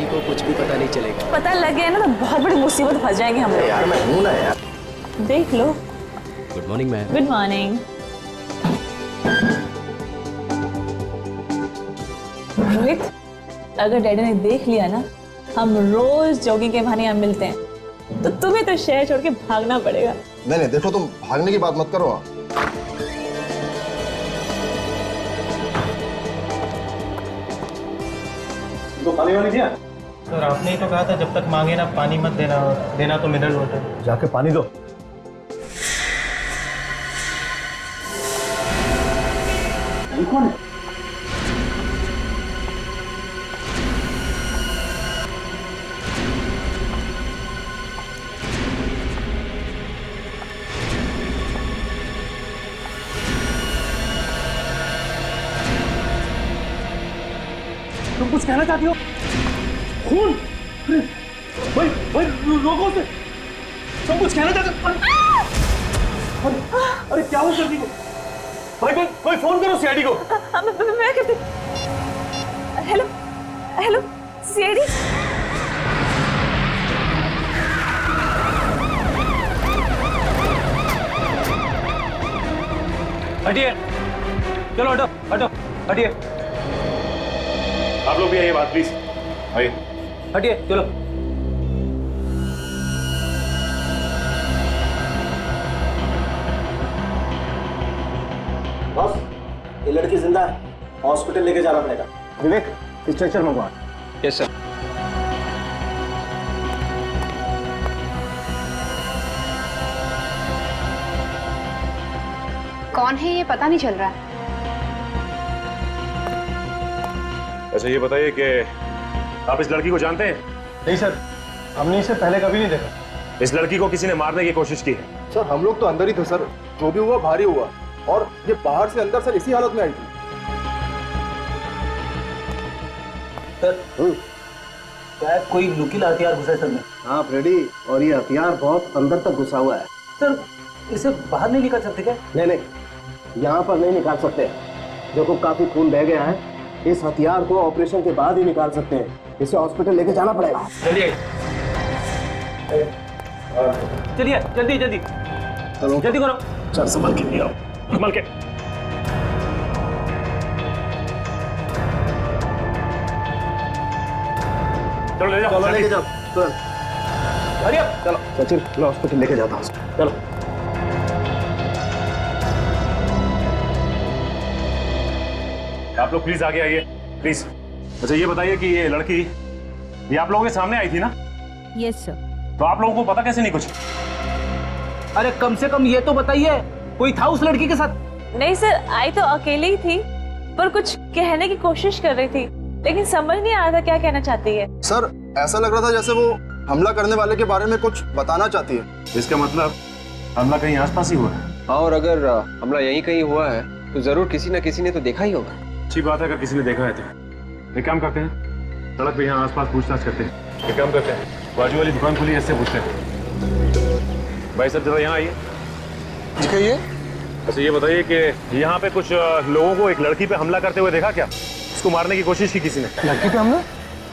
किसी को कुछ भी पता नहीं चलेगा। पता लग गया ना तो बहुत बड़ी मुसीबत फंस जाएंगे हम लोग। यार मैं हूं ना यार। देख लो। Good morning ma'am. Good morning. Rohit, अगर डैडी ने देख लिया ना हम रोज जॉगिंग के बहाने यहाँ मिलते हैं तो तुम्हें तो शहर छोड़ के भागना पड़ेगा। नहीं देखो, तुम भागने की बात मत करो। तो पानी वाली दिया सर? आपने ही तो कहा था जब तक मांगे ना पानी मत देना, देना तो मिनरल वाटर। जाके पानी दो। ये कौन है? तुम कुछ कहना चाहती हो? खून? भाई भाई रोको उसे। तुम कुछ कहना चाहते हो? अरे क्या हुआ सर्दी को? भाई कोई फोन करो सीआईडी को। मैं कहती। Hello hello CID. हटिए, चलो हटो हटो हटिए। आप लोग भी आइए बात प्लीज। आइए। हटिए चलो। बॉस, ये लड़की जिंदा है, हॉस्पिटल लेके जाना पड़ेगा। विवेक, स्ट्रेचर मंगवा। Yes sir. कौन है ये पता नहीं चल रहा है। अच्छा ये बताइए कि आप इस लड़की को जानते हैं? नहीं सर, हमने इसे पहले कभी नहीं देखा। इस लड़की को किसी ने मारने की कोशिश की है। सर हम लोग तो अंदर ही थे सर, जो भी हुआ भारी हुआ, और ये बाहर से अंदर सर इसी हालत में आई थी। सर शायद कोई नुकीला हथियार घुसा है सर में। हाँ फ्रेडी, और ये हथियार बहुत अंदर तक घुसा हुआ है। सर इसे बाहर नहीं निकाल सकते क्या? नहीं, यहाँ पर नहीं निकाल सकते। देखो काफी खून बह गया है, इस हथियार को ऑपरेशन के बाद ही निकाल सकते हैं। इसे हॉस्पिटल लेके जाना पड़ेगा। चलिए चलिए, जल्दी जल्दी जल्दी करो। चल संभल के, आओ संभल के। चलो ले जाओ, लेके जाओ। अरे चलो सचिन, मैं हॉस्पिटल लेके जाता हूँ। चलो। आप लोग प्लीज आगे आइए प्लीज। अच्छा ये बताइए कि ये लड़की ये आप लोगों के सामने आई थी ना? Yes sir. तो आप लोगों को पता कैसे नहीं कुछ? अरे कम से कम ये तो बताइए कोई था उस लड़की के साथ? नहीं सर, आई तो अकेली ही थी पर कुछ कहने की कोशिश कर रही थी लेकिन समझ नहीं आ रहा था क्या कहना चाहती है। सर ऐसा लग रहा था जैसे वो हमला करने वाले के बारे में कुछ बताना चाहती है। इसका मतलब हमला कहीं आसपास ही हुआ है। हाँ, और अगर हमला यहीं कहीं हुआ है तो जरूर किसी न किसी ने तो देखा ही होगा। अच्छी बात है अगर किसी ने देखा है तो। एक काम करते हैं, सड़क पे यहाँ आसपास पूछताछ करते हैं। एक काम करते हैं, बाजू वाली दुकान खुली है, इससे पूछते हैं। भाई साहब जरा यहाँ आइए। कहिए। अच्छा ये बताइए कि यहाँ पे कुछ लोगों को एक लड़की पे हमला करते हुए देखा क्या? उसको मारने की कोशिश की किसी ने? लड़की पे हमला?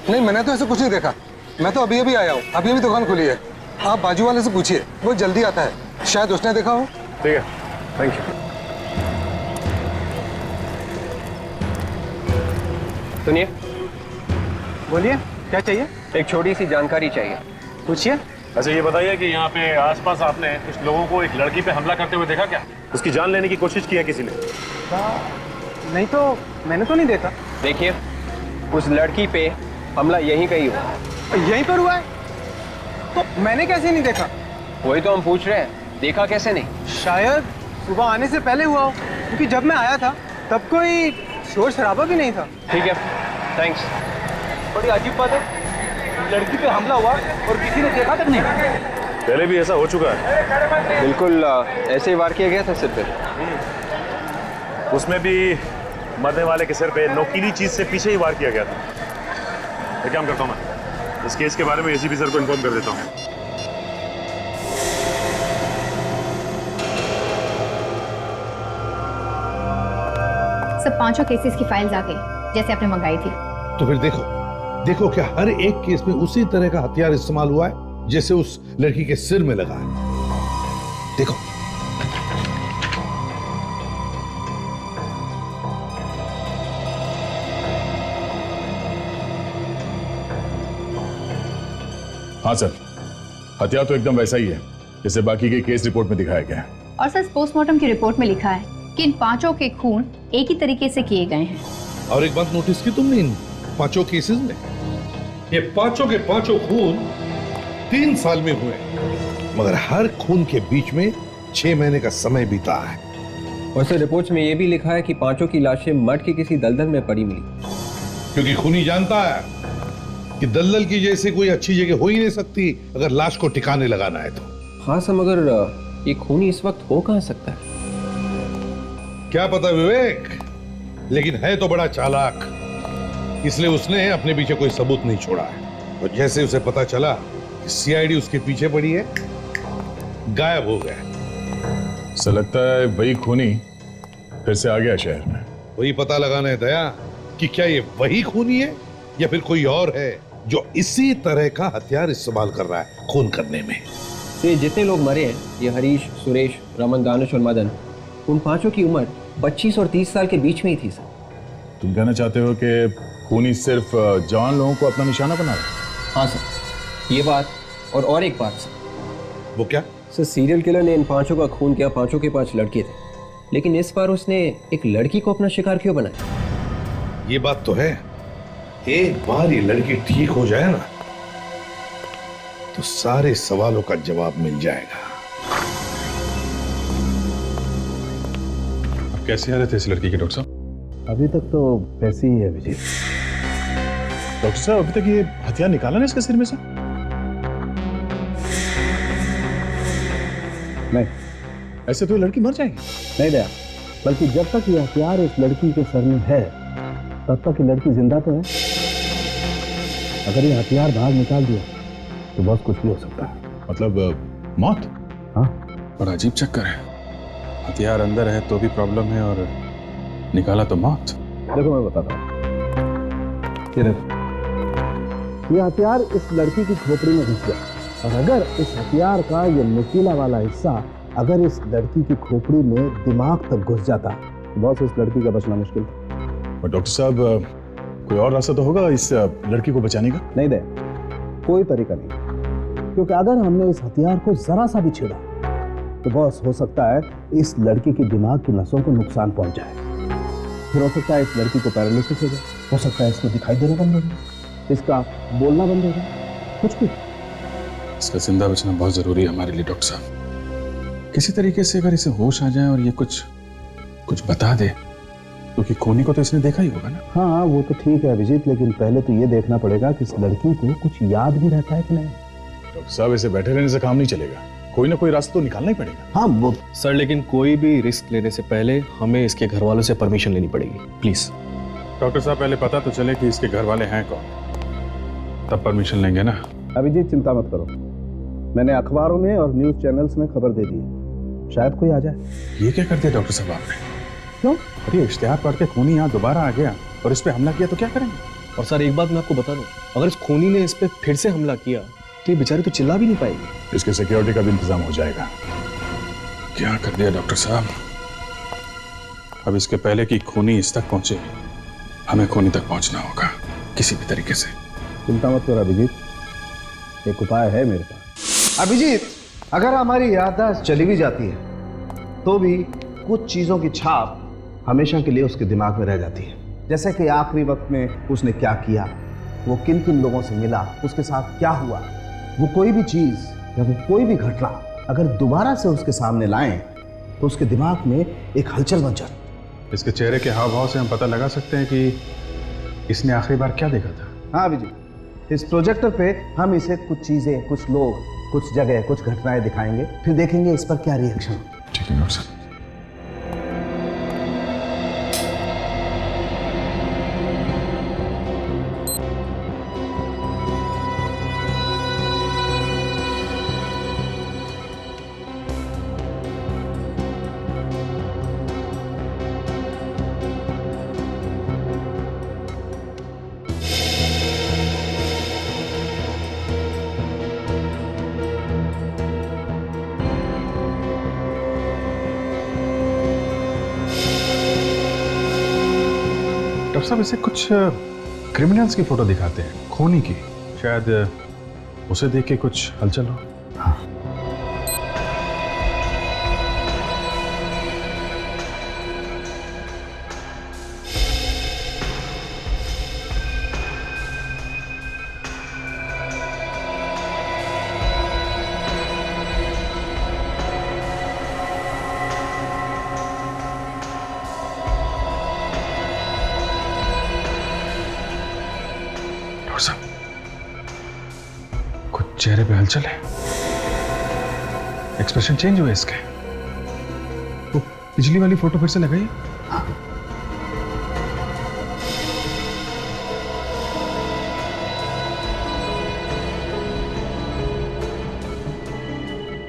नहीं, मैंने तो ऐसा कुछ नहीं देखा। मैं तो अभी अभी आया हूँ, अभी अभी दुकान खुली है। आप बाजू वाले से पूछिए, वो जल्दी आता है, शायद उसने देखा हो। ठीक है, थैंक यू। सुनिए, बोलिए क्या चाहिए? एक छोटी सी जानकारी चाहिए। पूछिए। अच्छा ये बताइए कि यहाँ पे आसपास आपने कुछ लोगों को एक लड़की पे हमला करते हुए देखा क्या? उसकी जान लेने की कोशिश की है किसी ने? नहीं तो मैंने तो नहीं देखा। देखिए, उस लड़की पे हमला यहीं कहीं हुआ। यहीं पर हुआ है तो मैंने कैसे नहीं देखा? वही तो हम पूछ रहे हैं, देखा कैसे नहीं? शायद सुबह आने से पहले हुआ हो, क्योंकि जब मैं आया था तब कोई शोर शराबा भी नहीं था। ठीक है, थैंक्स। बड़ी अजीब बात है, लड़की पे हमला हुआ और किसी ने देखा तक नहीं। पहले भी ऐसा हो चुका है। बिल्कुल ऐसे ही वार किया गया था सिर पे। उसमें भी मरने वाले के सिर पे नोकीली चीज से पीछे ही वार किया गया था। एक काम करता हूँ, मैं इस केस के बारे में एसीपी सर को इन्फॉर्म कर देता हूँ। सब 5 केसेस की फाइल्स आ गई जैसे आपने मंगाई थी। तो फिर देखो, देखो क्या हर एक केस में उसी तरह का हथियार इस्तेमाल हुआ है जैसे उस लड़की के सिर में लगा है। देखो हाँ सर, हथियार तो एकदम वैसा ही है जैसे बाकी के केस रिपोर्ट में दिखाया गया है। और सर पोस्टमार्टम की रिपोर्ट में लिखा है कि इन पांचों के खून एक ही तरीके से किए गए हैं। और एक बात नोटिस की तुमने इन पांचों केसेस में, ये पांचों के पांचों खून 3 साल में हुए, मगर हर खून के बीच में 6 महीने का समय बीता है। और सर रिपोर्ट्स में ये भी लिखा है कि पांचों की लाशें मठ के किसी दलदल में पड़ी मिली, क्योंकि खूनी जानता है कि दलदल की जैसे कोई अच्छी जगह हो ही नहीं सकती अगर लाश को ठिकाने लगाना है तो। हाँ सर, मगर ये खूनी इस वक्त हो कहाँ सकता है? क्या पता विवेक, लेकिन है तो बड़ा चालाक, इसलिए उसने अपने पीछे कोई सबूत नहीं छोड़ा है। और जैसे उसे पता चला कि सीआईडी उसके पीछे पड़ी है, गायब हो गया। सर लगता है वही खूनी फिर से आ गया शहर में। वही पता लगाना है दया कि क्या ये वही खूनी है या फिर कोई और है जो इसी तरह का हथियार इस्तेमाल कर रहा है खून करने में। ये जितने लोग मरे हैं, ये हरीश, सुरेश, रमन, दानिश और मदन, उन पांचों की उम्र 25 और 30 साल के बीच में ही थी सर। तुम कहना चाहते हो कि खूनी सिर्फ जवान लोगों को अपना निशाना बना रहा है? हाँ सर, ये बात और एक बात सर। वो क्या? सर सीरियल किलर ने इन पांचों का खून किया, पांचों के 5 लड़के थे, लेकिन इस बार उसने एक लड़की को अपना शिकार क्यों बनाया? ये बात तो है, एक बार ये लड़की ठीक हो जाए ना तो सारे सवालों का जवाब मिल जाएगा। आप कैसे आ रहे थे इस लड़की के डॉक्टर साहब? अभी तक तो वैसे ही है विजय। डॉक्टर साहब अभी तक ये हथियार निकाला ना इसके सिर में से? नहीं ऐसे तो ये लड़की मर जाएगी। नहीं दया, बल्कि जब तक ये हथियार इस लड़की के सर में है तब तक ये लड़की जिंदा तो है। अगर ये हथियार बाहर निकाल दिया तो बहुत कुछ भी हो सकता है। मतलब मौत? हाँ, बड़ा अजीब चक्कर है, हथियार अंदर है तो भी प्रॉब्लम है और निकाला तो मौत। देखो मैं बताता हूँ, ये हथियार इस लड़की की खोपड़ी में घुस गया और अगर इस हथियार का ये नुकीला वाला हिस्सा अगर इस लड़की की खोपड़ी में दिमाग तक घुस जाता तो बहुत इस लड़की का बचना मुश्किल था। और डॉक्टर साहब कोई और रास्ता तो होगा इस लड़की को बचाने का? नहीं दे, कोई तरीका नहीं, क्योंकि अगर हमने इस हथियार को जरा सा भी छेड़ा तो बॉस हो सकता है इस लड़की के दिमाग की नसों को नुकसान पहुंच जाए। फिर हो सकता है इस लड़की को पैरालिसिस हो जाए, हो सकता है इसको दिखाई देना बंद हो जाए, इसका बोलना बंद हो जाए, कुछ भी। इसका जिंदा बचना बहुत जरूरी है हमारे लिए डॉक्टर साहब। किसी तरीके से अगर इसे होश आ जाए और ये कुछ बता दे, क्योंकि खूनी को तो इसने देखा ही होगा ना। हाँ वो तो ठीक है अभिजीत, लेकिन पहले तो ये देखना पड़ेगा कि इस लड़की को कुछ याद भी रहता है कि नहीं। डॉक्टर साहब ऐसे बैठे रहने से काम नहीं चलेगा, कोई ना कोई रास्ता तो निकालना ही पड़ेगा। हाँ वो सर, लेकिन कोई भी रिस्क लेने से पहले हमें इसके घर वालों से परमिशन लेनी पड़ेगी, प्लीज। डॉक्टर साहब पहले पता तो चले कि इसके घर वाले हैं कौन, तब परमिशन लेंगे ना। अभिजीत चिंता मत करो, मैंने अखबारों में और न्यूज चैनल्स में खबर दे दी है, शायद कोई आ जाए। ये क्या कर दिया डॉक्टर साहब आपने? क्यों? अरे इश्तेहार पढ़ के खूनी यहाँ दोबारा आ गया और इस पे हमला किया तो क्या करेंगे? और सर एक बात मैं आपको बता दूं, अगर इस खूनी ने इस पे फिर से हमला किया तो ये बेचारी तो चिल्ला भी नहीं पाएगी। इसके सिक्योरिटी का भी इंतजाम हो जाएगा। क्या कर दिया डॉक्टर साहब? अब इसके पहले कि खूनी इस तक पहुंचे, हमें खूनी तक पहुंचना होगा किसी भी तरीके से। चिंता मत करो अभिजीत, एक उपाय है मेरे पास। अभिजीत, अगर हमारी याददाश्त चली भी जाती है तो भी कुछ चीजों की छाप हमेशा के लिए उसके दिमाग में रह जाती है, जैसे कि आखिरी वक्त में उसने क्या किया, वो किन किन लोगों से मिला, उसके साथ क्या हुआ। वो कोई भी चीज या वो कोई भी घटना अगर दोबारा से उसके सामने लाएं तो उसके दिमाग में एक हलचल मच जाती। इसके चेहरे के हाव भाव से हम पता लगा सकते हैं कि इसने आखिरी बार क्या देखा था। हाँ अभिजीत, इस प्रोजेक्टर पे हम इसे कुछ चीजें, कुछ लोग, कुछ जगह, कुछ घटनाएं दिखाएंगे, फिर देखेंगे इस पर क्या रिएक्शन। ठीक है डॉक्टर साहब। डॉक्टर साहब इसे कुछ क्रिमिनल्स की फोटो दिखाते हैं, खूनी की। शायद उसे देख के कुछ हलचल हो। कुछ चेहरे पे हलचल है, एक्सप्रेशन चेंज हुए इसके। वो पिछली वाली फोटो फिर से लगाइए।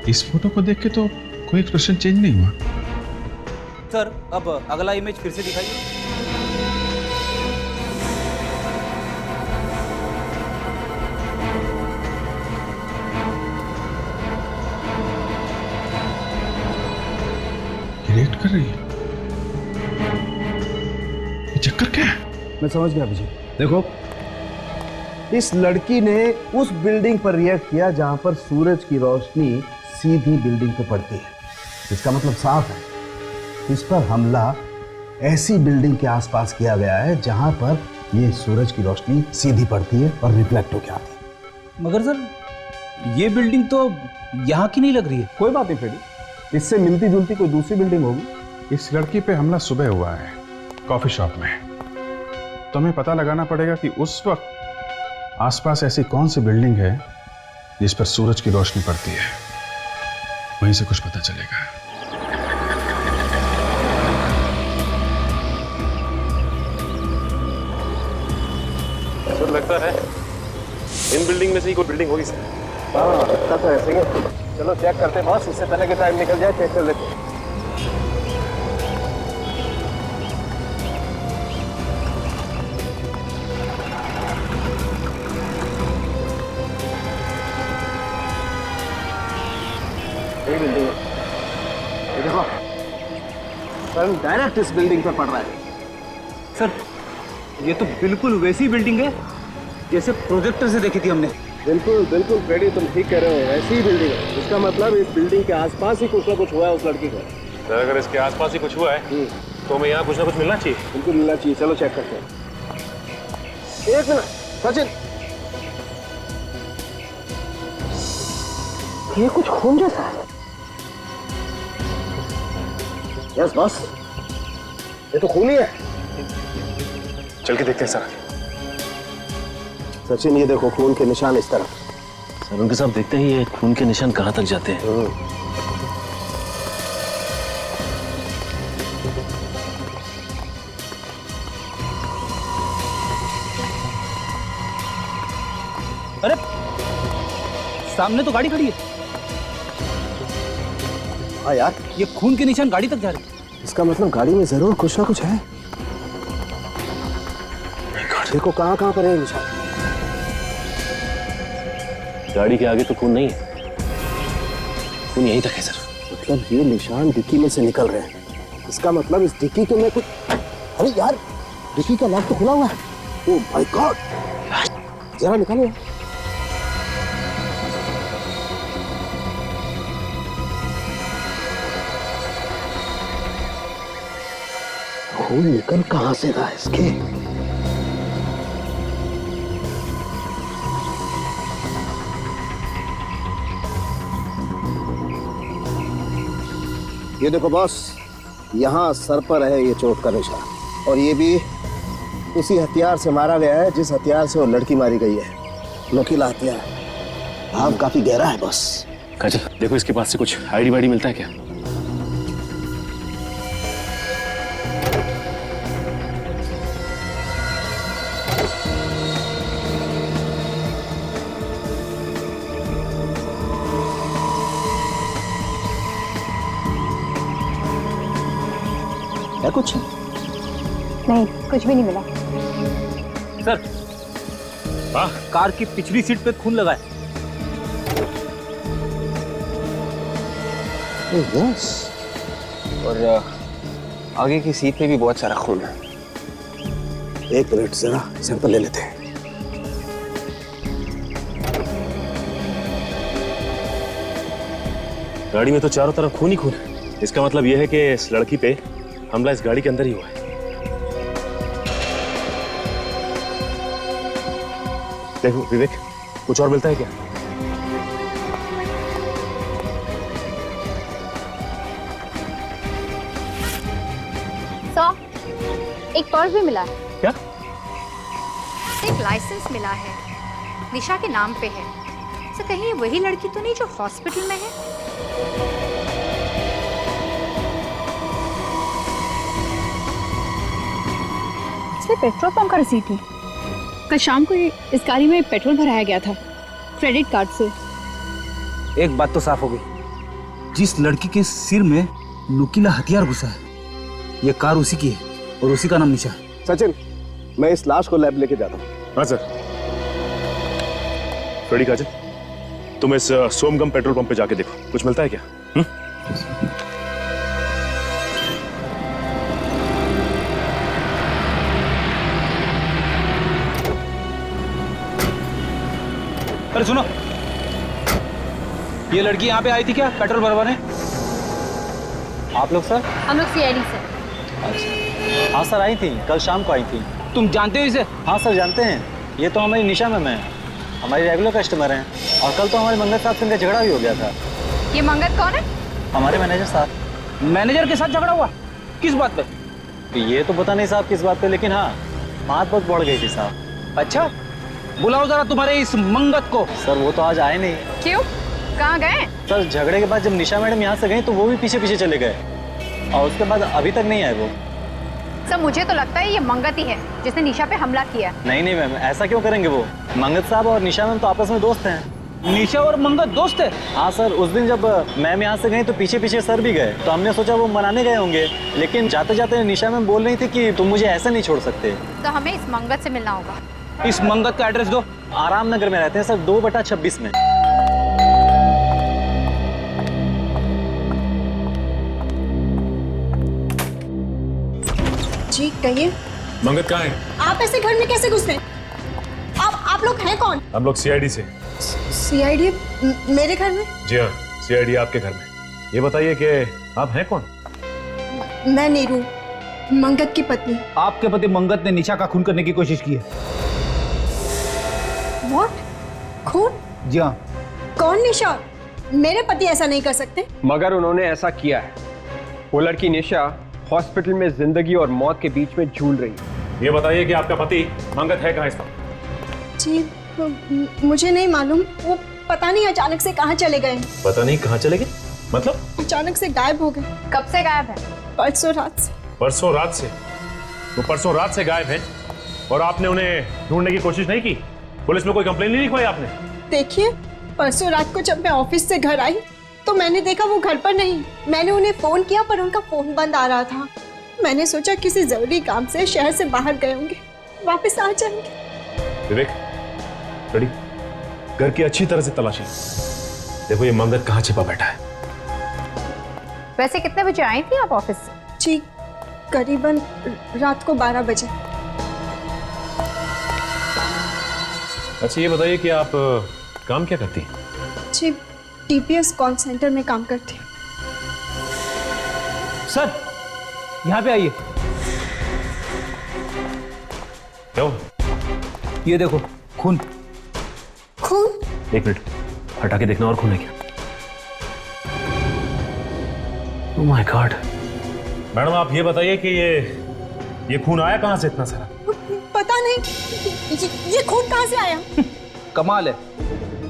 इस फोटो को देख के तो कोई एक्सप्रेशन चेंज नहीं हुआ। सर अब अगला इमेज फिर से दिखाइए। रिएक्ट कर रही है, ये चक्कर क्या है? मैं समझ गया अभिजीत। देखो, इस लड़की ने उस बिल्डिंग पर रिएक्ट किया जहां पर सूरज की रोशनी सीधी बिल्डिंग पे पड़ती है। इसका मतलब साफ है, इस पर हमला ऐसी बिल्डिंग के आसपास किया गया है जहां पर ये सूरज की रोशनी सीधी पड़ती है और रिफ्लेक्ट होकर आती है। मगर सर ये बिल्डिंग तो यहाँ की नहीं लग रही है। कोई बात नहीं फ्रेडी, इससे मिलती जुलती कोई दूसरी बिल्डिंग होगी। इस लड़की पे हमला सुबह हुआ है कॉफी शॉप में, तो हमें पता लगाना पड़ेगा कि उस वक्त आसपास ऐसी कौन सी बिल्डिंग है जिस पर सूरज की रोशनी पड़ती है। वहीं से कुछ पता चलेगा। सर लगता है इन बिल्डिंग में से ही कोई बिल्डिंग होगी सर। हाँ, लगता तो ऐसे ही। चलो चेक करते हैं बॉस, इससे पहले कि टाइम निकल जाए, चेक कर लेते हैं। बिल्डिंग है, ये देखो, सन डायरेक्ट इस बिल्डिंग पर पड़ रहा है। सर ये तो बिल्कुल वैसी बिल्डिंग है जैसे प्रोजेक्टर से देखी थी हमने। बिल्कुल बिल्कुल फ्रेडी, तुम ठीक कह रहे हो, ऐसी ही बिल्डिंग है। इसका मतलब इस बिल्डिंग के आसपास ही कुछ ना कुछ हुआ है उस लड़की को। सर अगर इसके आसपास ही कुछ हुआ है तो हमें यहाँ कुछ ना कुछ मिलना चाहिए। बिल्कुल मिलना चाहिए। चलो चेक करते हैं। एक मिनट सचिन, ये कुछ खून जैसा है। यस बॉस, ये तो खून ही है। चल के देखते हैं सर। सचिन ये देखो खून के निशान इस तरफ। सर उनके साथ देखते ही ये खून के निशान कहाँ तक जाते हैं। अरे सामने तो गाड़ी खड़ी है। हाँ यार, ये खून के निशान गाड़ी तक जा रहे हैं। इसका मतलब गाड़ी में जरूर कुछ ना कुछ है। देखो कहाँ कहाँ पर है निशान। गाड़ी के आगे तो खून नहीं है, खून यहीं तक है सर। मतलब ये निशान डिक्की में से निकल रहे हैं। इसका मतलब इस डिक्की के में कुछ, अरे यार डिक्की का लॉक तो खुला हुआ है। ओह माय गॉड, जरा निकालो। खून निकल कहां से रहा है इसके? ये देखो बॉस, यहाँ सर पर है ये चोट का निशान, और ये भी उसी हथियार से मारा गया है जिस हथियार से वो लड़की मारी गई है। नुकीला हथियार। घाव काफी गहरा है बॉस। काजल देखो इसके पास से कुछ आईडी वाईडी मिलता है क्या? है कुछ? नहीं, कुछ भी नहीं मिला। सर कार की पिछली सीट पे खून लगा है। यस, और आगे की सीट पे भी बहुत सारा खून है। एक मिनट जरा सैंपल ले लेते हैं। गाड़ी में तो चारों तरफ खून ही खून है। इसका मतलब यह है कि इस लड़की पे हमला इस गाड़ी के अंदर ही हुआ है। देखो विवेक, कुछ और मिलता है क्या? एक पर्स भी मिला है। क्या? एक लाइसेंस मिला है, निशा के नाम पे है। तो कहीं ये वही लड़की तो नहीं जो हॉस्पिटल में है? इसमें पेट्रोल पंप का रसीद है। कल शाम को इस गाड़ी में पेट्रोल भराया गया था क्रेडिट कार्ड से। एक बात तो साफ हो गई, जिस लड़की के सिर में नुकीला हथियार घुसा है, ये कार उसी की है और उसी का नाम निशा है। सचिन, मैं इस लाश को लैब लेके जाता हूँ। हाँ सर। फ्रेडी काजल, तुम इस सोमगम पेट्रोल पंप पे जाके देखो, कुछ मिलता है क्या? अरे सुनो, ये लड़की यहाँ पे आई थी क्या पेट्रोल भरवाने? आप लोग सर? हम लोग सीआईडी से। हाँ सर, आई थी, कल शाम को आई थी। तुम जानते हो इसे? हाँ सर, जानते हैं। ये तो हमारी निशा मैम है, हमारी रेगुलर कस्टमर हैं। और कल तो हमारे मंगत साहब से इनका झगड़ा भी हो गया था। ये मंगत कौन है? हमारे मैनेजर साहब। मैनेजर के साथ झगड़ा हुआ? किस बात पे? तो ये तो पता नहीं साहब किस बात पे, लेकिन हाँ बात बहुत बढ़ गई थी साहब। अच्छा, बुलाओ जरा तुम्हारे इस मंगत को। सर वो तो आज आए नहीं। क्यों, कहाँ गए? सर झगड़े के बाद जब निशा मैडम यहाँ से गई तो वो भी पीछे पीछे चले गए, और उसके बाद अभी तक नहीं आए वो। सर मुझे तो लगता है ये मंगत ही है जिसने निशा पे हमला किया। नहीं नहीं मैम, ऐसा क्यों करेंगे वो? मंगत साहब और निशा मैम तो आपस में दोस्त हैं। निशा और मंगत दोस्त है? हाँ सर, उस दिन जब मैम यहाँ से गई तो पीछे पीछे सर भी गए, तो हमने सोचा वो मनाने गए होंगे, लेकिन जाते जाते निशा मैम बोल रही थी कि तुम मुझे ऐसे नहीं छोड़ सकते। तो हमें इस मंगत से मिलना होगा। इस मंगत का एड्रेस दो। आराम नगर में रहते हैं सर, 2/26 में। जी कहिए। मंगत कहाँ है? आप ऐसे घर में कैसे घुसे? आप लोग हैं कौन? हम लोग सीआईडी से। सीआईडी मेरे घर में? जी हाँ, सीआईडी आपके घर में। ये बताइए कि आप हैं कौन? मैं नीरू, मंगत की पत्नी। आपके पति मंगत ने निशा का खून करने की कोशिश की है। What? खून? जी हाँ। कौन निशा? मेरे पति ऐसा नहीं कर सकते। मगर उन्होंने ऐसा किया है। वो लड़की निशा हॉस्पिटल में जिंदगी और मौत के बीच में झूल रही है। ये बताइए कि आपका पति मंगत है कहाँ इस वक्त? जी मुझे नहीं मालूम, वो पता नहीं अचानक से कहाँ चले गए। पता नहीं कहाँ चले गए? मतलब? अचानक से गायब हो गए। कब से गायब है? परसों रात से। परसों रात से? वो परसों रात से गायब है और आपने उन्हें ढूंढने की कोशिश नहीं की? पुलिस में कोई कंप्लेन नहीं लिखवाई आपने? देखिए, परसों रात को जब मैं ऑफिस से घर आई तो मैंने देखा वो घर पर नहीं। मैंने उन्हें फोन किया पर उनका फोन बंद आ रहा था। मैंने सोचा किसी जरूरी काम से शहर से बाहर गए होंगे, वापस आ जाएंगे। विवेक, रेडी? घर की अच्छी तरह से तलाशी। देखो ये मंगत कहाँ छिपा बैठा है। वैसे कितने बजे आई थी आप ऑफिस से? जी करीबन रात को 12 बजे। अच्छा ये बताइए कि आप काम क्या करती हैं? जी टीपीएस कॉल सेंटर में काम करती हूँ। सर यहाँ पे आइए। क्यों? ये देखो खून। खून? एक मिनट, हटा के देखना और खून है क्या? Oh my God. मैडम आप ये बताइए कि ये खून आया कहाँ से इतना सारा? पता नहीं, ये खून कहाँ से आया? कमाल है,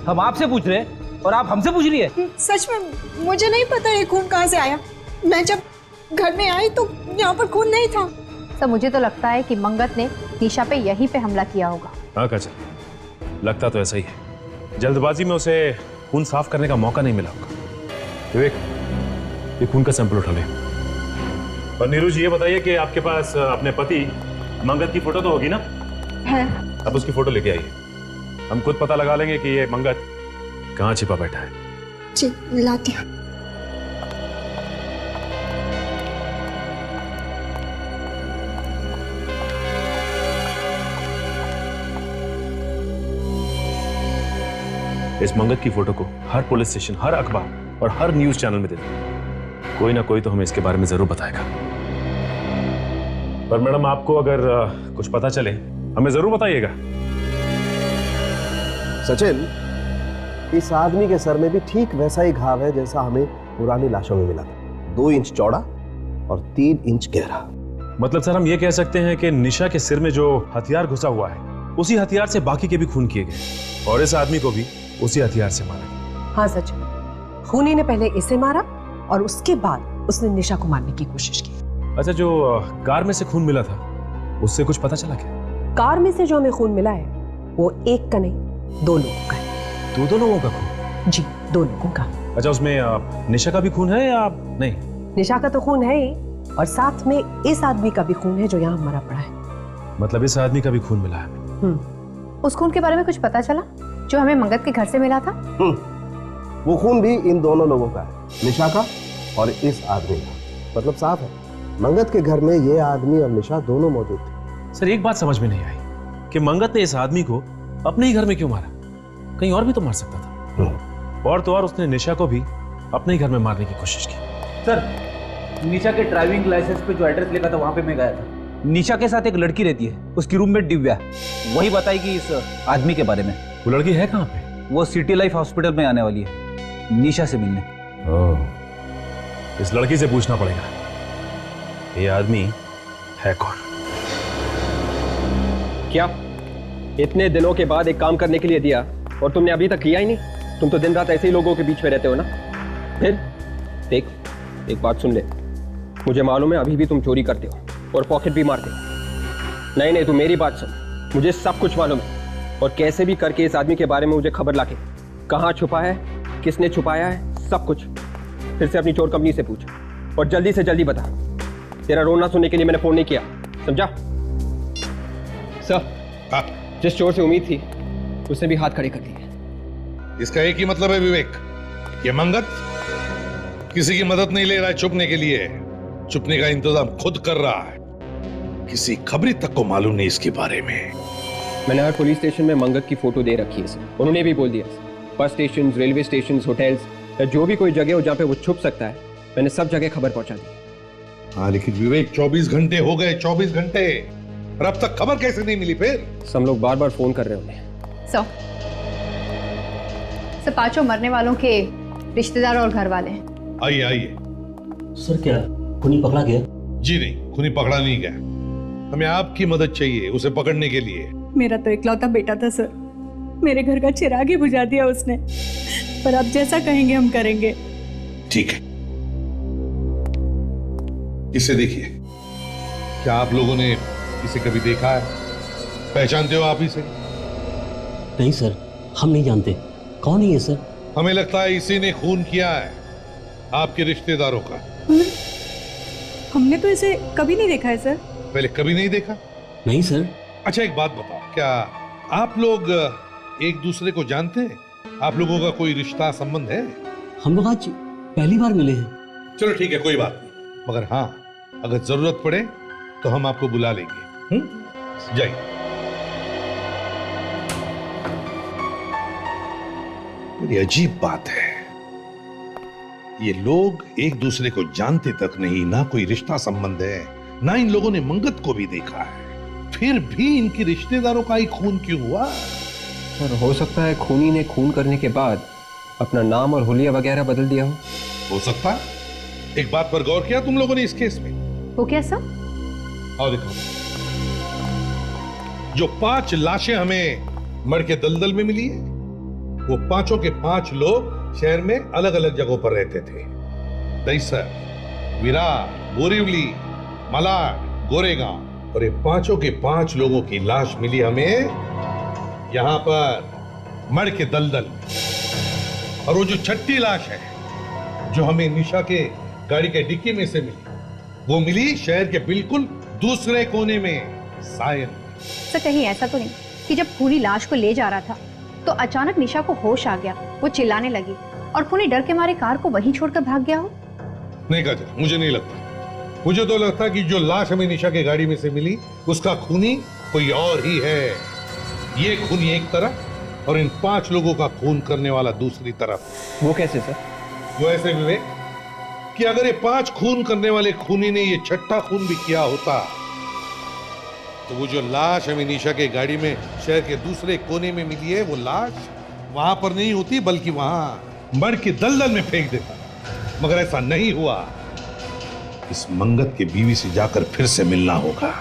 हम आपसे पूछ रहे हैं और आप हमसे पूछ रही है। सच में मुझे नहीं पता ये खून कहाँ से आया। मैं जब घर में आई तो यहाँ पर खून नहीं था। सर मुझे तो लगता है कि मंगत ने निशा पे यहीं पे हमला किया होगा। हाँ काजल, लगता तो ऐसा ही है। जल्दबाजी में उसे खून साफ करने का मौका नहीं मिला होगा। विवेक, ये खून का सैंपल उठा ले। और नीरू जी ये बताइए कि आपके पास अपने पति मंगत की फोटो तो होगी ना? है। अब उसकी फोटो लेके आइए, हम खुद पता लगा लेंगे कि ये मंगत कहाँ छिपा बैठा है। जी लाती हूँ। इस मंगत की फोटो को हर पुलिस स्टेशन, हर अखबार और हर न्यूज चैनल में दे दें। कोई ना कोई तो हमें इसके बारे में जरूर बताएगा। पर मैडम, आपको अगर कुछ पता चले हमें जरूर बताइएगा। सचिन, इस आदमी के सर में भी ठीक वैसा ही घाव है जैसा हमें पुरानी लाशों में मिला था। 2 इंच चौड़ा और 3 इंच गहरा। मतलब सर, हम ये कह सकते हैं कि निशा के सिर में जो हथियार घुसा हुआ है, उसी हथियार से बाकी के भी खून किए गए और इस आदमी को भी उसी हथियार से मारा गया। हाँ सचिन, खूनी ने पहले इसे मारा और उसके बाद उसने निशा को मारने की कोशिश की। अच्छा, जो कार में से खून मिला था उससे कुछ पता चला क्या? कार में से जो हमें खून मिला है वो एक का नहीं 2 लोगों का है। 2 लोगों का खून? जी, 2 लोगों का। अच्छा, उसमें निशा का भी खून है या नहीं? निशा का तो खून है ही और साथ में इस आदमी का भी खून है जो यहाँ मरा पड़ा है। मतलब इस आदमी का भी खून मिला है। उस खून के बारे में कुछ पता चला जो हमें मंगत के घर से मिला था? वो खून भी इन दोनों लोगों का है, निशा का और इस आदमी का। मतलब साफ है, मंगत के घर में ये आदमी और निशा दोनों मौजूद थे। सर, एक बात समझ में नहीं आई कि मंगत ने इस आदमी को अपने ही घर में क्यों मारा? कहीं और भी तो मार सकता था। और तो और उसने निशा को भी अपने ही घर में मारने की कोशिश की। सर, निशा के ड्राइविंग लाइसेंस पे जो एड्रेस लिखा था वहां पे मैं गया था। निशा के साथ एक लड़की रहती है, उसकी रूममेट दिव्या, वही बताएगी इस आदमी के बारे में। वो लड़की है कहाँ पे? वो सिटी लाइफ हॉस्पिटल में आने वाली है निशा से मिलने। इस लड़की से पूछना पड़ेगा ये आदमी है कौन। क्या इतने दिनों के बाद एक काम करने के लिए दिया और तुमने अभी तक किया ही नहीं? तुम तो दिन रात ऐसे ही लोगों के बीच में रहते हो ना। फिर देख, एक बात सुन ले, मुझे मालूम है अभी भी तुम चोरी करते हो और पॉकेट भी मारते हो। नहीं, तू मेरी बात सुन, मुझे सब कुछ मालूम है और कैसे भी करके इस आदमी के बारे में मुझे खबर लाके, कहाँ छुपा है, किसने छुपाया है, सब कुछ फिर से अपनी चोर कंपनी से पूछ और जल्दी से जल्दी बता। तेरा रोना सुनने के लिए मैंने फोन नहीं किया, समझा? सर, जिस चोर से उम्मीद थी उसने भी हाथ खड़े कर दिए। इसका एक ही मतलब है विवेक, ये मंगत किसी की मदद नहीं ले रहा है छुपने के लिए, छुपने का इंतजाम खुद कर रहा है। किसी खबरी तक को मालूम नहीं इसके बारे में। मैंने हर पुलिस स्टेशन में मंगत की फोटो दे रखी है सर। उन्होंने भी बोल दिया, bus station, railway station, hotels, जो भी कोई जगह हो जहाँ पे वो छुप सकता है, मैंने सब जगह खबर पहुंचा दी। हाँ, लेकिन विवेक 24 घंटे हो गए, 24 घंटे, और अब तक खबर कैसे नहीं मिली? फिर सब लोग बार बार फोन कर रहे होंगे। सब 5 मरने वालों के रिश्तेदार और घर वाले हैं। आइए आइए। सर, क्या खूनी पकड़ा गया? जी नहीं, खूनी पकड़ा नहीं गया। हमें आपकी मदद चाहिए उसे पकड़ने के लिए। मेरा तो इकलौता बेटा था सर, मेरे घर का चिराग ही बुझा दिया उसने। पर अब जैसा कहेंगे हम करेंगे। ठीक है, इसे देखिए। क्या आप लोगों ने इसे कभी देखा है? पहचानते हो आप इसे? नहीं सर, हम नहीं जानते। कौन है ये सर? हमें लगता है इसी ने खून किया है आपके रिश्तेदारों का। हमने तो इसे कभी नहीं देखा है सर। पहले कभी नहीं देखा? नहीं सर। अच्छा, एक बात बताओ, क्या आप लोग एक दूसरे को जानते हैं? आप लोगों का कोई रिश्ता संबंध है? हम लोग आज पहली बार मिले हैं। चलो ठीक है, कोई बात नहीं, मगर हाँ, अगर जरूरत पड़े तो हम आपको बुला लेंगे। जाइए। बड़ी अजीब बात है, ये लोग एक दूसरे को जानते तक नहीं, ना कोई रिश्ता संबंध है, ना इन लोगों ने मंगत को भी देखा है, फिर भी इनके रिश्तेदारों का ही खून क्यों हुआ? सर, हो सकता है खूनी ने खून करने के बाद अपना नाम और हुलिया वगैरह बदल दिया हो सकता है। एक बात पर गौर किया तुम लोगों ने इस केस में? वो क्या सर? और देखो, जो 5 लाशें हमें मर के दलदल में मिली है, वो 5 के 5 लोग शहर में अलग अलग जगहों पर रहते थे। दहीसर, विरार, बोरीवली, मलाड, गोरेगांव, और ये 5 के 5 लोगों की लाश मिली हमें यहां पर मर के दलदल में। और वो जो 6ठी लाश है जो हमें निशा के गाड़ी के डिक्की में से मिली, वो मिली शहर के बिल्कुल दूसरे कोने में, सायन। सर, कहीं ऐसा तो नहीं कि जब खूनी लाश को ले जा रहा था तो अचानक निशा को होश आ गया, वो चिल्लाने लगी और खूनी डर के मारे कार को वहीं छोड़कर भाग गया हो? नहीं काजल, मुझे नहीं लगता। मुझे तो लगता कि जो लाश हमें निशा के गाड़ी में से मिली उसका खूनी कोई और ही है। ये खूनी एक तरफ और इन 5 लोगों का खून करने वाला दूसरी तरफ। वो कैसे सर? वो ऐसे विवेक कि अगर ये 5 खून करने वाले खूनी ने ये 6ठा खून भी किया होता तो वो जो लाश हमें निशा के गाड़ी में शहर के दूसरे कोने में मिली है, वो लाश वहां पर नहीं होती बल्कि वहां मर के दलदल में फेंक देता। मगर ऐसा नहीं हुआ। इस मंगत के बीवी से जाकर फिर से मिलना होगा।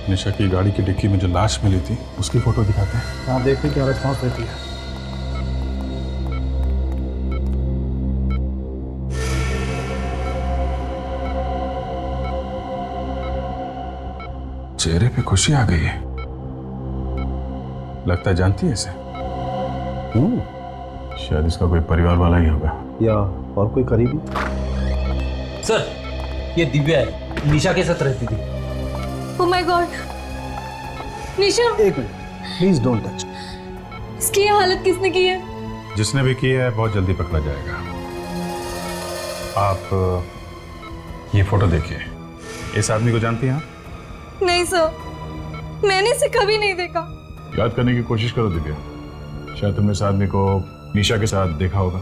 निशा की गाड़ी की डिक्की में जो लाश मिली थी उसकी फोटो दिखाते हैं। हाँ, देखते क्या रिस्पॉन्स रहती है। चेहरे पे खुशी आ गई है। लगता है जानती है इसे। शायद इसका कोई परिवार वाला ही होगा या और कोई करीबी। सर, ये दिव्या है, निशा के साथ रहती थी। ओह माय गॉड, निशा। एक मिनट, प्लीज डोंट टच। इसकी ये हालत किसने की है? जिसने भी किया है बहुत जल्दी पकड़ा जाएगा। आप ये फोटो देखिए। इस आदमी को जानती हैं आप? नहीं सर, मैंने इसे कभी नहीं देखा। याद करने की कोशिश करो दिव्या। शायद तुमने इस आदमी को निशा के साथ देखा होगा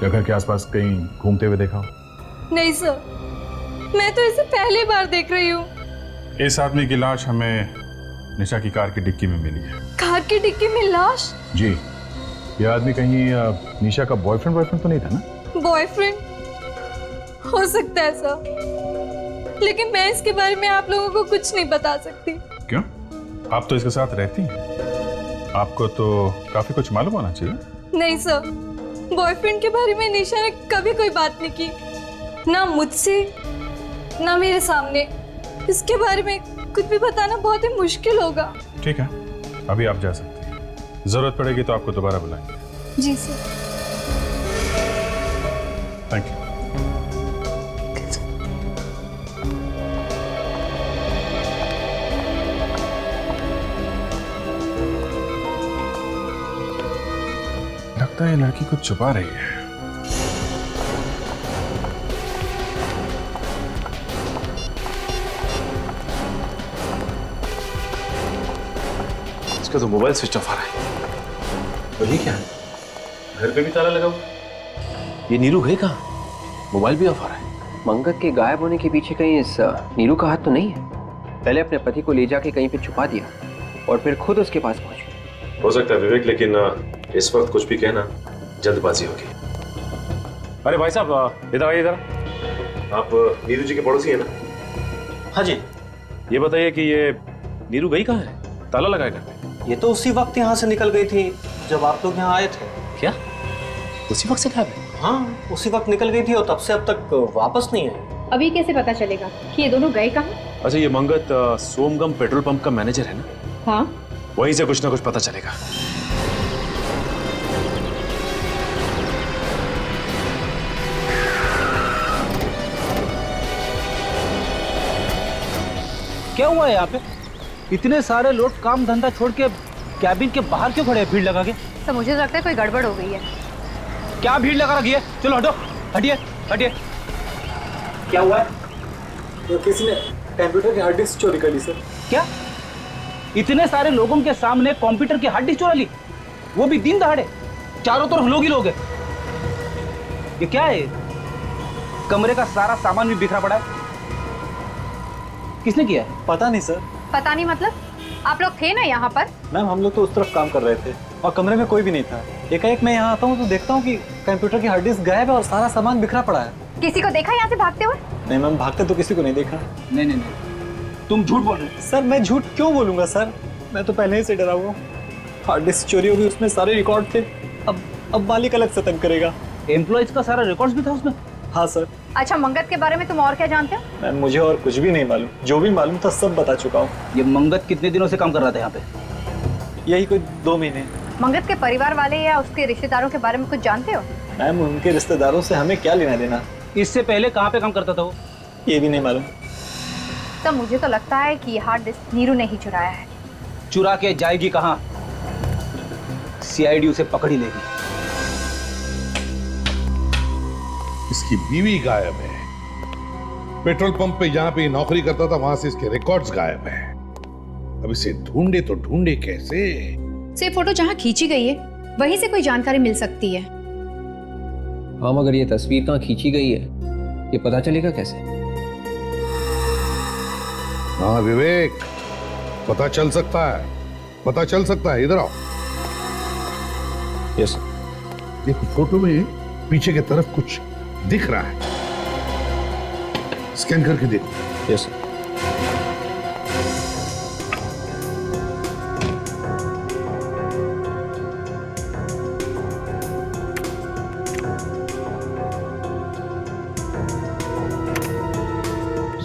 या घर के आसपास कहीं घूमते हुए देखा हो। नहीं सर, मैं तो इसे पहली बार देख रही हूँ। इस आदमी की लाश हमें निशा की कार की डिक्की में मिली है। कार की डिक्की में लाश? जी, यह आदमी कहीं निशा का बॉयफ्रेंड तो नहीं था ना? बॉयफ्रेंड हो सकता है सर, लेकिन मैं इसके बारे में आप लोगों को कुछ नहीं बता सकती। क्यों? आप तो इसके साथ रहती हैं, आपको तो काफी कुछ मालूम होना चाहिए। नहीं सर, बॉयफ्रेंड के बारे में निशा ने कभी कोई बात नहीं की, ना मुझसे ना मेरे सामने। इसके बारे में कुछ भी बताना बहुत ही मुश्किल होगा। ठीक है, अभी आप जा सकते हैं। जरूरत पड़ेगी तो आपको दोबारा बुलाएंगे। जी सर। Thank you. लगता है ये लड़की कुछ छुपा रही है। इसका तो मोबाइल स्विच ऑफ आ रहा है। और ये क्या है? घर पे भी ताला लगा हुआ। ये नीरू है कहाँ? मोबाइल भी ऑफ आ रहा है। मंगत के गायब होने के पीछे कहीं इस नीरू का हाथ तो नहीं है? पहले अपने पति को ले जाके कहीं पे छुपा दिया और फिर खुद उसके पास पहुंची। हो सकता है विवेक, लेकिन इस वक्त कुछ भी कहना जल्दबाजी होगी। अरे भाई साहब, इधर आइए। इधर आप नीरू जी के पड़ोसी हैं ना? हाँ जी। ये बताइए कि ये नीरू गई कहाँ है? ताला लगाया घर पे? ये तो उसी वक्त यहाँ से निकल गई थी जब आप लोग यहाँ आए थे। क्या उसी वक्त से गायब है? हाँ, उसी वक्त निकल गई थी और तब से अब तक वापस नहीं आई। अभी कैसे पता चलेगा कि ये दोनों गए कहाँ? अच्छा, ये मंगत सोमगम पेट्रोल पंप का मैनेजर है ना? हाँ। वहीं से कुछ ना कुछ पता चलेगा। क्या हुआ है यहाँ पे? इतने सारे लोग काम धंधा छोड़ के कैबिन के बाहर क्यों खड़े हैं भीड़ लगा के? तो मुझे लगता है कोई गड़बड़ हो गई है। क्या भीड़ लगा रखी है? चलो हटो, हटिए हटिए। क्या हुआ है? तो किसी ने कंप्यूटर की हार्ड डिस्क चोरी कर ली सर। क्या? इतने सारे लोगों के सामने कंप्यूटर की हार्ड डिस्क चुरा ली, वो भी दिन दहाड़े? चारों तरफ लोग ही लोग हैं। ये क्या है? कमरे का सारा सामान भी बिखरा पड़ा है। किसने किया है? पता नहीं सर। पता नहीं मतलब? आप लोग थे ना यहाँ पर? मैम, हम लोग तो उस तरफ काम कर रहे थे और कमरे में कोई भी नहीं था। एकाएक मैं यहाँ आता हूँ तो देखता हूँ कि कंप्यूटर की हार्ड डिस्क गायब है और सारा सामान बिखरा पड़ा है। किसी को देखा यहाँ से भागते हुए? नहीं मैम, भागते तो किसी को नहीं देखा। नहीं नहीं नहीं, तुम झूठ बोल रहे हो। सर, मैं झूठ क्यों बोलूंगा सर? मैं तो पहले ही से डरा हुआ हूँ। हार्ड डिस्क चोरी होगी, उसमें सारे रिकॉर्ड थे। अब मालिक अलग से तंग करेगा। एम्प्लॉइज का सारा रिकॉर्ड्स भी था उसमें? हाँ सर। अच्छा, मंगत के बारे में तुम और क्या जानते हो? मैम, मुझे और कुछ भी नहीं मालूम। जो भी मालूम था सब बता चुका हूँ। ये मंगत कितने दिनों से काम कर रहा था यहाँ पे? यही कोई 2 महीने। मंगत के परिवार वाले या उसके रिश्तेदारों के बारे में कुछ जानते हो? मैम, उनके रिश्तेदारों से हमें क्या लेना देना? इससे पहले कहाँ पे काम करता था वो? ये भी नहीं मालूम। तो मुझे तो लगता है कि ये हार्ड डिस्क नीरू ने ही चुराया है। चुरा के जाएगी कहाँ? सीआईडी उसे पकड़ ही लेगी। इसकी बीवी गायब है। पेट्रोल पंप पे जहां पे नौकरी करता था वहां से इसके रिकॉर्ड्स गायब हैं। अब इसे ढूंढे तो ढूंढे कैसे? से ये फोटो जहाँ खींची गई है वहीं से कोई जानकारी मिल सकती है। हाँ, मगर ये तस्वीर कहाँ खींची गई है ये पता चलेगा कैसे? हाँ विवेक, पता चल सकता है, पता चल सकता है। इधर आओ। यस। देखो फोटो में पीछे की तरफ कुछ दिख रहा है, स्कैन करके देखो। यस।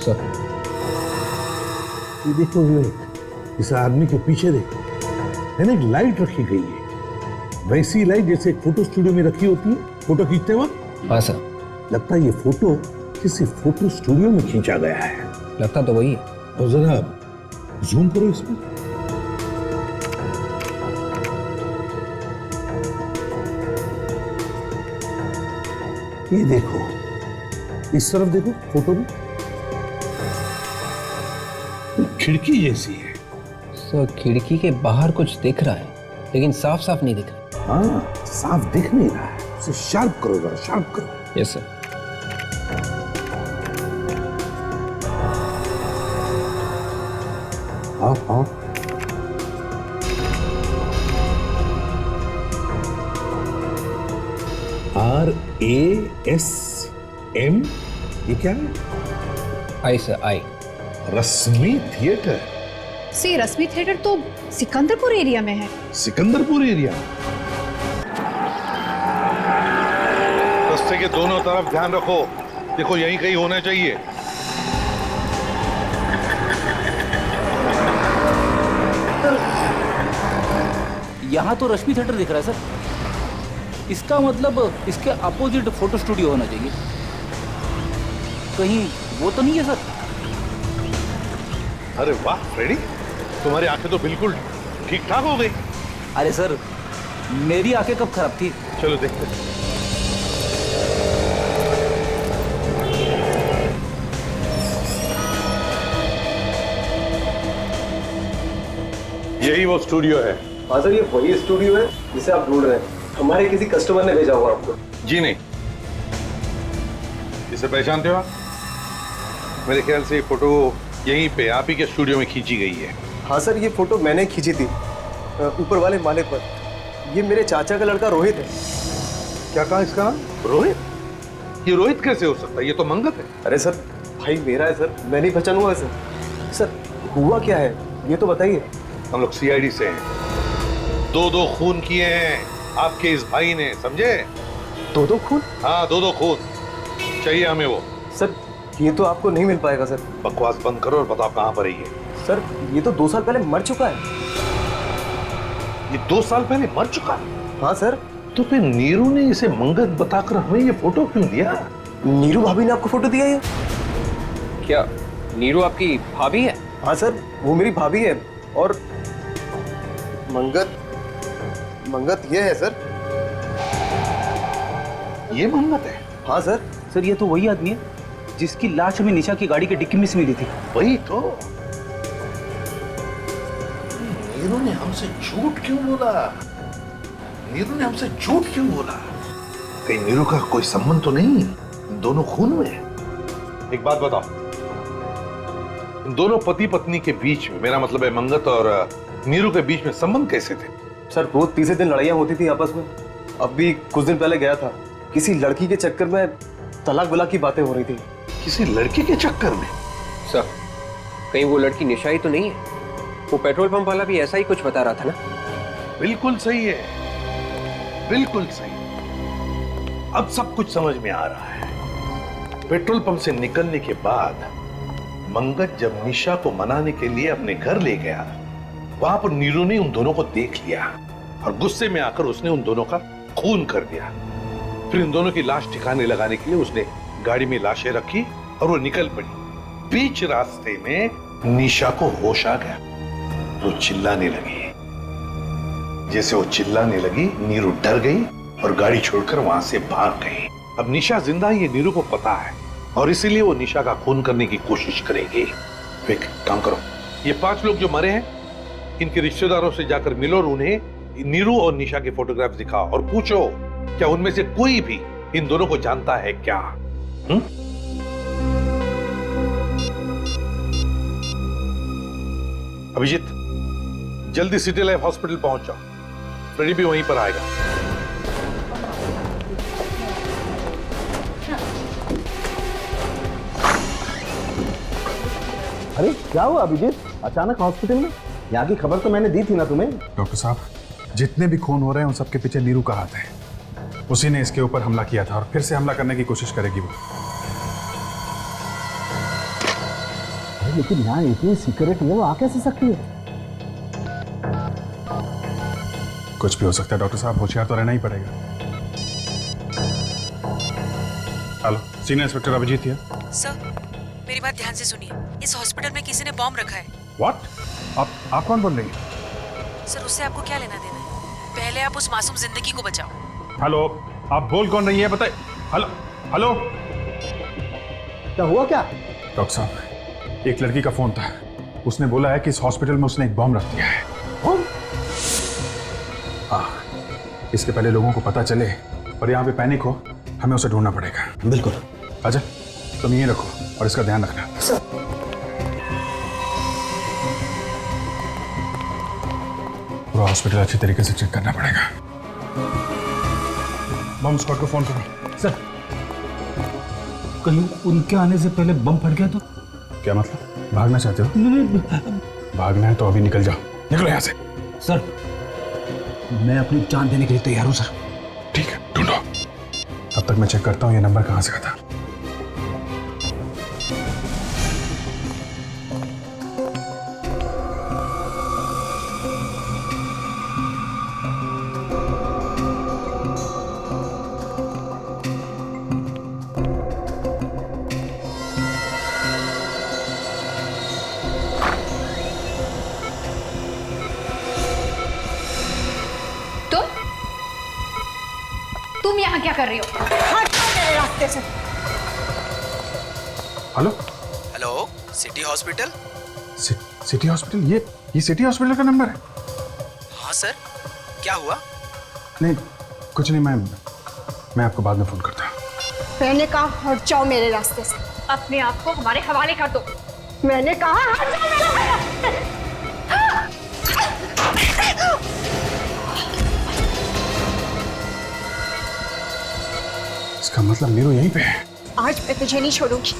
सर, ये देखो विवेक, इस आदमी के पीछे देखो, है ना, एक लाइट रखी गई है, वैसी लाइट जैसे फोटो स्टूडियो में रखी होती है फोटो खींचते वक्त। हाँ सर। लगता है ये फोटो किसी फोटो स्टूडियो में खींचा गया है। लगता तो वही है। और जरा जूम करो इसमें। ये देखो, इस तरफ देखो फोटो में खिड़की जैसी है। सर, खिड़की के बाहर कुछ दिख रहा है लेकिन साफ साफ नहीं दिख रहा। हाँ, साफ दिख नहीं रहा है, उसे शार्प करो जरा, शार्प करो। Yes sir. हाँ हाँ, RASM, ये क्या है? आई सर, आई। रश्मि थिएटर। से रश्मि थिएटर तो सिकंदरपुर एरिया में है। सिकंदरपुर एरिया। रास्ते के दोनों तरफ ध्यान रखो, देखो यहीं कहीं होना चाहिए। यहाँ तो रश्मि थिएटर दिख रहा है सर, इसका मतलब इसके अपोजिट फोटो स्टूडियो होना चाहिए। कहीं वो तो नहीं है सर? अरे वाह फ्रेडी, तुम्हारी आंखें तो बिल्कुल ठीक ठाक हो गई। अरे सर, मेरी आंखें कब खराब थी? चलो देखते हैं। यही वो स्टूडियो है। हाँ सर, ये वही स्टूडियो है जिसे आप ढूंढ रहे हैं। हमारे किसी कस्टमर ने भेजा हुआ आपको। जी नहीं। इसे पहचानते हो आप? मेरे ख्याल से ये फोटो यहीं पे आप ही के स्टूडियो में खींची गई है। हाँ सर, ये फोटो मैंने खींची थी ऊपर वाले माले पर। ये मेरे चाचा का लड़का रोहित है। क्या कहा इसका नाम? रोहित? ये रोहित कैसे हो सकता है? ये तो मंगत है। अरे सर, भाई मेरा है सर, मैं नहीं पहचानूंगा सर। सर हुआ क्या है ये तो बताइए। हम लोग CID से हैं। 2 खून किए हैं आपके इस भाई ने, समझे? 2 खून? हाँ, 2 खून चाहिए हमें वो। सर ये तो आपको नहीं मिल पाएगा सर। बकवास बंद करो और बताओ कहाँ पर है ये। सर ये तो 2 साल पहले मर चुका है। ये 2 साल पहले मर चुका है? हाँ सर। तो फिर नीरू ने इसे मंगत बताकर हमें ये फोटो क्यों दिया? नीरू भाभी ने आपको फोटो दिया ये? क्या नीरू आपकी भाभी है? हाँ सर, वो मेरी भाभी है। और मंगत ये है सर। ये मंगत है? हाँ सर। सर ये तो वही आदमी है जिसकी लाश हमें निशा की गाड़ी के डिक्की में से मिली थी। वही तो। नीरू ने हमसे झूठ क्यों बोला? नीरू ने हमसे झूठ क्यों बोला? कहीं नीरू का कोई संबंध तो नहीं इन दोनों खून में? एक बात बताओ, इन दोनों पति पत्नी के बीच में, मेरा मतलब है मंगत और नीरू के बीच में संबंध कैसे थे? सर रोज तीसरे दिन लड़ाइयाँ होती थी आपस में। अब भी कुछ दिन पहले गया था, किसी लड़की के चक्कर में तलाक वलाक की बातें हो रही थी। किसी लड़की के चक्कर में? सर, कहीं वो लड़की निशा ही तो नहीं है? वो पेट्रोल पंप वाला भी ऐसा ही कुछ बता रहा था ना? बिल्कुल सही है, बिल्कुल सही। अब सब कुछ समझ में आ रहा है। पेट्रोल पंप से निकलने के बाद मंगत जब निशा को मनाने के लिए अपने घर ले गया, वहां पर नीरू ने उन दोनों को देख लिया और गुस्से में आकर उसने उन दोनों का खून कर दिया। फिर इन दोनों की लाश ठिकाने लगाने के लिए उसने गाड़ी में लाशें रखी और वो निकल पड़ी। बीच रास्ते में निशा को होश आ गया, वो चिल्लाने लगी। जैसे वो चिल्लाने लगी, नीरू डर गई और गाड़ी छोड़कर वहां से भाग गई। अब निशा जिंदा है ये नीरू को पता है और इसीलिए वो निशा का खून करने की कोशिश करेगी। काम करो, ये 5 लोग जो मरे हैं इनके रिश्तेदारों से जाकर मिलो और उन्हें नीरू और निशा के फोटोग्राफ दिखाओ और पूछो क्या उनमें से कोई भी इन दोनों को जानता है क्या? अभिजीत, जल्दी सिटी लाइफ हॉस्पिटल पहुंच जाओ। फ्रेडी भी वहीं पर आएगा। अरे क्या हुआ अभिजीत, अचानक हॉस्पिटल में? यहाँ की खबर तो मैंने दी थी ना तुम्हें। डॉक्टर साहब, जितने भी खून हो रहे हैं उन सबके पीछे नीरू का हाथ है। उसी ने इसके ऊपर हमला किया था और फिर से हमला करने की कोशिश करेगी वो। लेकिन यहाँ इतनी सिक्योरिटी है, वो आ कैसे सकती है? कुछ भी हो सकता है डॉक्टर साहब, होशियार तो रहना ही पड़ेगा। हेलो, सीनियर इंस्पेक्टर अभिजीत है। सर, मेरी बात ध्यान से सुनिए। इस हॉस्पिटल में किसी ने बॉम्ब रखा है। व्हाट? आप कौन बोल रही हैं? सर, उससे आपको क्या लेना देना है? पहले आप उस मासूम जिंदगी को बचाओ। हेलो, आप बोल कौन रही है बताइए। हेलो हेलो, क्या हुआ क्या? डॉक्टर साहब, एक लड़की का फोन था। उसने बोला है कि इस हॉस्पिटल में उसने एक बॉम्ब रख दिया है। हाँ, इसके पहले लोगों को पता चले और यहाँ पे पैनिक हो, हमें उसे ढूंढना पड़ेगा। बिल्कुल। अजय, तुम ये रखो और इसका ध्यान रखना। पूरा हॉस्पिटल अच्छी तरीके से चेक करना पड़ेगा। बम स्क्वाड को फोन करो। सर, कहीं उनके आने से पहले बम फट गया तो? क्या मतलब, भागना चाहते हो? भागना है तो अभी निकल जाओ, निकलो यहाँ से। सर, मैं अपनी जान देने के लिए तैयार हूँ सर। ठीक है, ढूंढो। तब तक मैं चेक करता हूँ ये नंबर कहाँ से आता था। तुम यहाँ क्या कर रही हो? हट मेरे रास्ते से। Hello hello, city hospital? City hospital? ये सिटी हॉस्पिटल का नंबर है? हाँ सर, क्या हुआ? नहीं, कुछ नहीं, मैं आपको बाद में फोन करता हूँ। मैंने कहा हट जाओ मेरे रास्ते से। अपने आप को हमारे हवाले कर दो। मैंने कहा हट जाओ मेरे रास्ते से। इसका मतलब नीरू यहीं पे है। आज मैं तुझे नहीं छोड़ूंगी।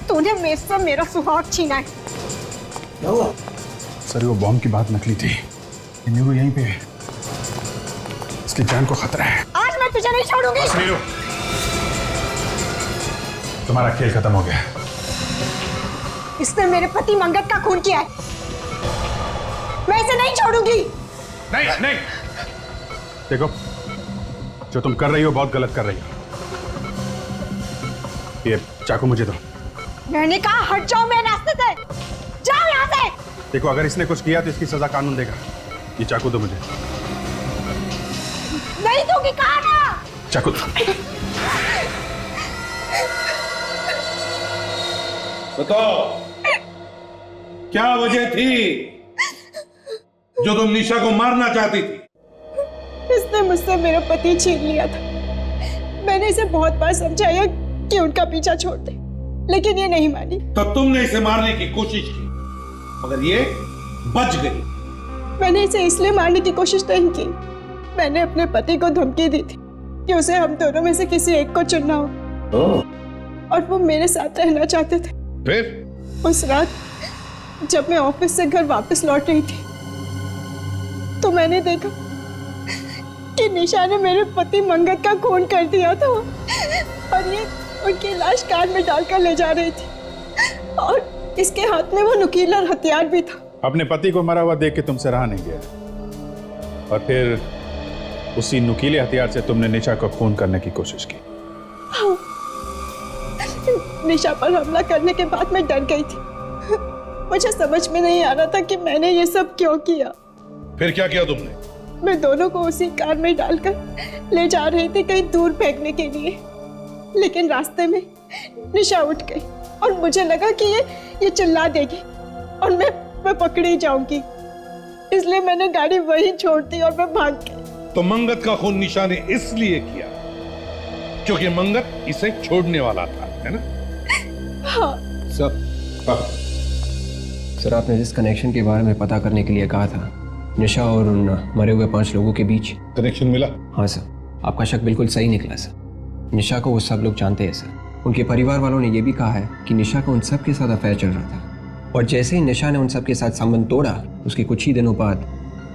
तूने मेरे से मेरा सुहाग छीना है। क्या हुआ? सर, वो बॉम्ब की बात नकली थी। ये नीरू यहीं पे है, इसकी जान को खतरा है। आज मैं तुझे नहीं छोड़ूंगी। बस नीरू, तुम्हारा खेल खत्म हो गया। इसने मेरे पति मंगत का खून किया है। मैं इसे नहीं छोड़ूंगी। नहीं, देखो, जो तुम कर रही हो बहुत गलत कर रही हो। ये चाकू मुझे दो। मैंने कहा हट जाओ मेरे रास्ते से। जाओ यहाँ से। देखो, अगर इसने कुछ किया तो इसकी सजा कानून देगा। ये चाकू दो मुझे। नहीं दूंगी, कहा ना। चाकू दो। बताओ, क्या वजह थी जो तुम निशा को मारना चाहती थी? इसने मुझसे मेरा पति छीन लिया था। मैंने इसे बहुत बार समझाया कि उनका पीछा छोड़ दे, लेकिन ये नहीं मानी। तो तुमने इसे मारने की कोशिश की, मगर ये बच गई। मैंने इसे इसलिए मारने की कोशिश नहीं की। मैंने अपने पति को धमकी दी थी कि उसे हम दोनों में से किसी एक को चुनना हो, और वो मेरे साथ रहना चाहते थे। फिर उस रात जब मैं ऑफिस से घर वापस लौट रही थी तो मैंने देखा कि निशा ने मेरे पति मंगत का खून कर दिया था, और ये उनकी लाश कार में डालकर ले जा रही थी, और इसके हाथ में वो नुकीला हथियार भी था। अपने पति को मरा हुआ देख के तुमसे रहा नहीं गया, और फिर उसी नुकीले हथियार से तुमने निशा को खून करने की कोशिश की। हाँ। निशा पर हमला करने के बाद मैं डर गई थी। मुझे समझ में नहीं आ रहा था कि मैंने ये सब क्यों किया। फिर क्या किया तुमने? मैं दोनों को उसी कार में डालकर ले जा रही थी कहीं दूर फेंकने के लिए, लेकिन रास्ते में निशा उठ गई और मुझे लगा कि ये चिल्ला देगी और मैं पकड़ी जाऊंगी। इसलिए मैंने गाड़ी वहीं छोड़ दी और मैं भाग गई। तो मंगत का खून निशा ने इसलिए किया क्योंकि मंगत इसे छोड़ने वाला था, है ना? हाँ। सर आपने जिस कनेक्शन के बारे में पता करने के लिए कहा था, निशा और उन मरे हुए 5 लोगों के बीच कनेक्शन मिला? हाँ सर, आपका शक बिल्कुल सही निकला सर। निशा को वो सब लोग जानते हैं सर। उनके परिवार वालों ने ये भी कहा है कि निशा का उन सब के साथ अफेयर चल रहा था, और जैसे ही निशा ने उन सब के साथ संबंध तोड़ा, उसके कुछ ही दिनों बाद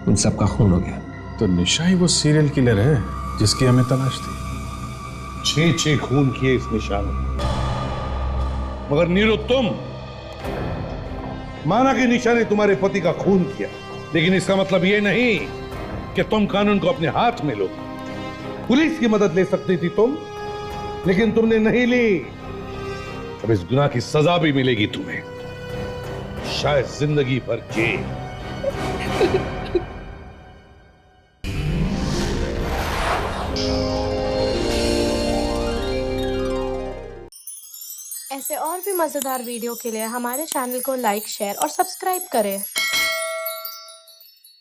उन सब का खून हो गया। तो निशा ही वो सीरियल किलर है जिसकी हमें तलाश थी। 6 खून किए इस निशा ने। मगर नीरू, तुम माना कि निशा ने तुम्हारे पति का खून किया, लेकिन इसका मतलब ये नहीं कि तुम कानून को अपने हाथ में लो। पुलिस की मदद ले सकती थी तुम, लेकिन तुमने नहीं ली। अब इस गुनाह की सजा भी मिलेगी तुम्हें, शायद जिंदगी भर जेल। ऐसे और भी मजेदार वीडियो के लिए हमारे चैनल को लाइक, शेयर और सब्सक्राइब करें।